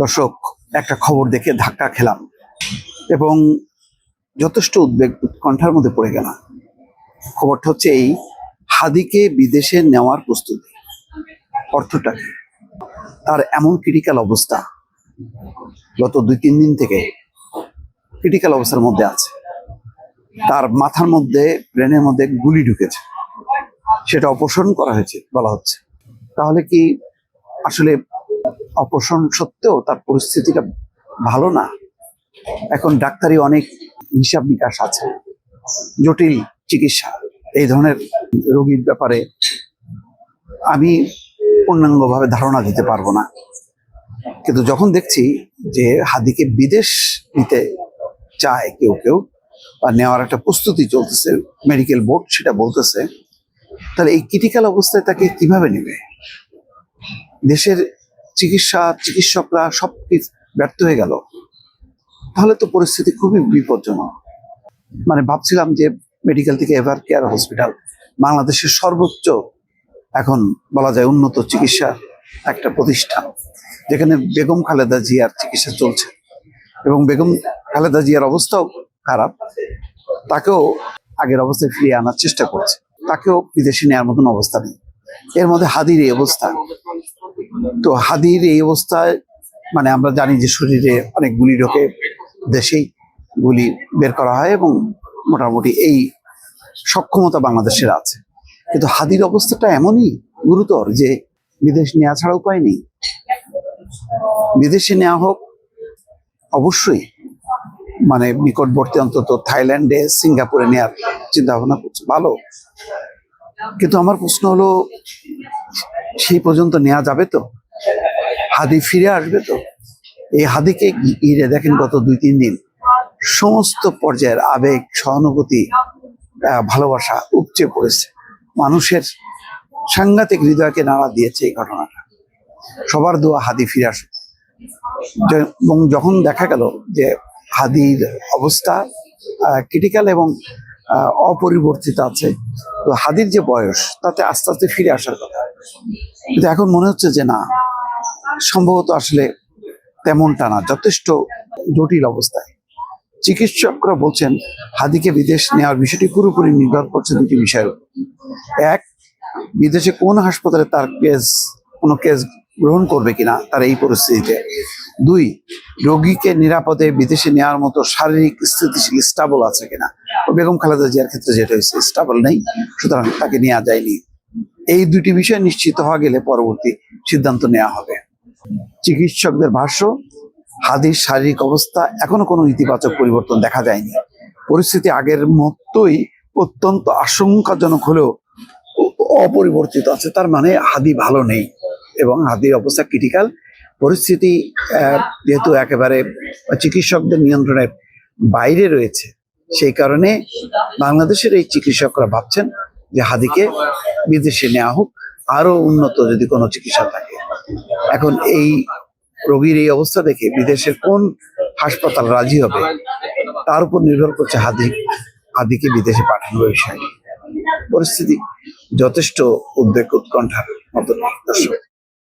দর্শক, একটা খবর দেখে ধাক্কা খেলাম এবং যথেষ্ট উদ্বেগ উৎকণ্ঠার মধ্যে পড়ে গেলাম। খবরটা হচ্ছে এই, হাদিকে বিদেশে নেওয়ার প্রস্তুতি। অর্থটা কি? তার এমন ক্রিটিক্যাল অবস্থা, গত 2-3 দিন থেকে ক্রিটিক্যাল অবস্থার মধ্যে আছে। তার মাথার মধ্যে, ব্রেনের মধ্যে গুলি ঢুকেছে, সেটা অপসারণ করা হয়েছে বলা হচ্ছে। তাহলে কি আসলে অপসারণ সত্ত্বেও তার পরিস্থিতিটা ভালো না? এখন ডাক্তারি অনেক হিসাব নিকাশ আছে, জটিল চিকিৎসা। এই ধরনের রোগীর ব্যাপারে আমি পূর্ণাঙ্গভাবে ধারণা দিতে পারবো না, কিন্তু যখন দেখছি যে হাদিকে বিদেশ নিতে চায় কেউ কেউ, বা নেওয়ার একটা প্রস্তুতি চলতেছে, মেডিকেল বোর্ড সেটা বলতেছে, তাহলে এই ক্রিটিক্যাল অবস্থায় তাকে কিভাবে নেবে? দেশের চিকিৎসকরা সব ব্যর্থ হয়ে গেল, তাহলে তো পরিস্থিতি খুবই বিপজ্জনক। মানে ভাবছিলাম যে মেডিকেল থেকে এভার কেয়ার হসপিটাল বাংলাদেশের সর্বোচ্চ, এখন বলা যায় উন্নত চিকিৎসা একটা প্রতিষ্ঠান, যেখানে বেগম খালেদা জিয়ার চিকিৎসা চলছে এবং বেগম খালেদা জিয়ার অবস্থাও খারাপ, তাকেও আগের অবস্থায় ফিরিয়ে আনার চেষ্টা করছে, তাকেও বিদেশে নেওয়ার মতন অবস্থা নেই। এর মধ্যে হাদির এই অবস্থা। তো হাদির এই অবস্থায় মানে আমরা জানি যে শরীরে অনেক গুলি ঢোকে, দেশেই গুলি বের করা হয় এবং মোটামুটি এই সক্ষমতা বাংলাদেশের আছে। কিন্তু হাদির অবস্থাটা এমনই গুরুতর যে বিদেশ নেওয়া ছাড়া উপায় নেই। বিদেশে নেওয়া হোক অবশ্যই, মানে নিকটবর্তী অন্তত থাইল্যান্ডে, সিঙ্গাপুরে নেওয়ার চিন্তা ভাবনা করছে, ভালো। কিন্তু আমার প্রশ্ন হলো, সেই পর্যন্ত নেওয়া যাবে তো? হাদি ফিরে আসবে তো? এই হাদিকে ঘিরে দেখেন গত 2-3 দিন সমস্ত পর্যায়ের আবেগ, সহানুভূতি, ভালোবাসা উপচে পড়েছে। মানুষের সাংঘাতিক হৃদয়কে নাড়া দিয়েছে এই ঘটনাটা। সবার দোয়া হাদি ফিরে আসুক। এবং যখন দেখা গেল যে হাদির অবস্থা ক্রিটিক্যাল এবং অপরিবর্তিত আছে, তো হাদির যে বয়স, তাতে আস্তে আস্তে ফিরে আসার কথা। কিন্তু এখন মনে হচ্ছে যে না, সম্ভবত আসলে তেমনটা না, যথেষ্ট জটিল অবস্থায়। চিকিৎসকরা বলছেন হাদিকে বিদেশ নেওয়ার বিষয়টি পুরোপুরি নির্ভর করছে 2টি বিষয়ের উপর। এক, বিদেশে কোন হাসপাতালে তার কোনো কেস গ্রহণ করবে কিনা তার এই পরিস্থিতিতে। 2, রোগীকে নিরাপদে বিদেশে নেওয়ার মতো শারীরিক স্থিতিশীল স্টাবল আছে কিনা। বেগম খালেদা জিয়ার ক্ষেত্রে যেটা হয়েছে, স্টাবল নেই, সুতরাং তাকে নেওয়া যায়নি। এই 2টি বিষয় নিশ্চিত হওয়া গেলে পরবর্তী সিদ্ধান্ত নেওয়া হবে। চিকিৎসকদের ভাষ্য, হাদির শারীরিক অবস্থা এখনো কোনো ইতিবাচক পরিবর্তন দেখা যায়নি। পরিস্থিতি আগের মতোই অত্যন্ত আশঙ্কাজনক হলেও অপরিবর্তিত আছে। তার মানে হাদি ভালো নেই এবং হাদির অবস্থা ক্রিটিক্যাল। পরিস্থিতি যেহেতু একেবারে চিকিৎসকদের নিয়ন্ত্রণের বাইরে রয়েছে, সেই কারণে বাংলাদেশের এই চিকিৎসকরা ভাবছেন যে হাদিকে বিদেশে নেওয়া হোক, আরো উন্নত যদি কোনো চিকিৎসা থাকে। এখন এই রোগীর এই অবস্থা দেখে বিদেশের কোন হাসপাতাল রাজি হবে, তার উপর নির্ভর করছে হাদিকে বিদেশে পাঠানোর বিষয়। পরিস্থিতি যথেষ্ট উদ্বেগ উৎকণ্ঠার মতো। দর্শক।